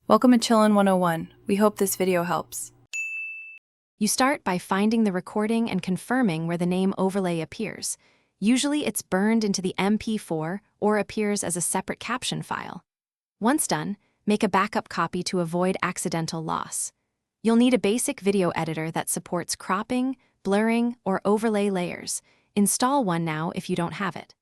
Welcome to Chillin' 101. We hope this video helps. You start by finding the recording and confirming where the name overlay appears. Usually it's burned into the MP4 or appears as a separate caption file. Once done, make a backup copy to avoid accidental loss. You'll need a basic video editor that supports cropping, blurring, or overlay layers. Install one now if you don't have it.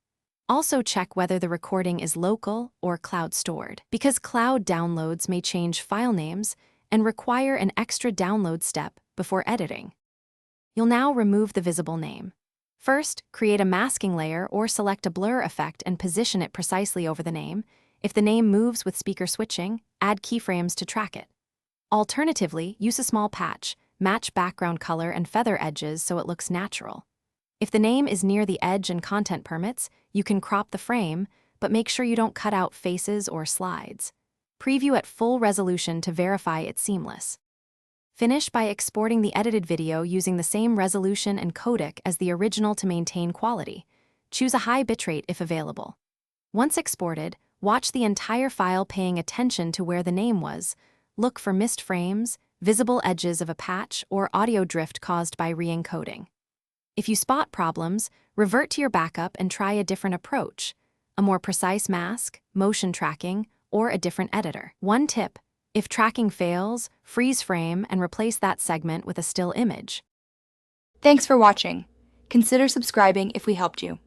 Also check whether the recording is local or cloud stored, because cloud downloads may change file names and require an extra download step before editing. You'll now remove the visible name. First, create a masking layer or select a blur effect and position it precisely over the name. If the name moves with speaker switching, add keyframes to track it. Alternatively, use a small patch, match background color and feather edges so it looks natural. If the name is near the edge and content permits, you can crop the frame, but make sure you don't cut out faces or slides. Preview at full resolution to verify it's seamless. Finish by exporting the edited video using the same resolution and codec as the original to maintain quality. Choose a high bitrate if available. Once exported, watch the entire file paying attention to where the name was. Look for missed frames, visible edges of a patch, or audio drift caused by re-encoding. If you spot problems, revert to your backup and try a different approach, a more precise mask, motion tracking, or a different editor. One tip: if tracking fails, freeze frame and replace that segment with a still image. Thanks for watching. Consider subscribing if we helped you.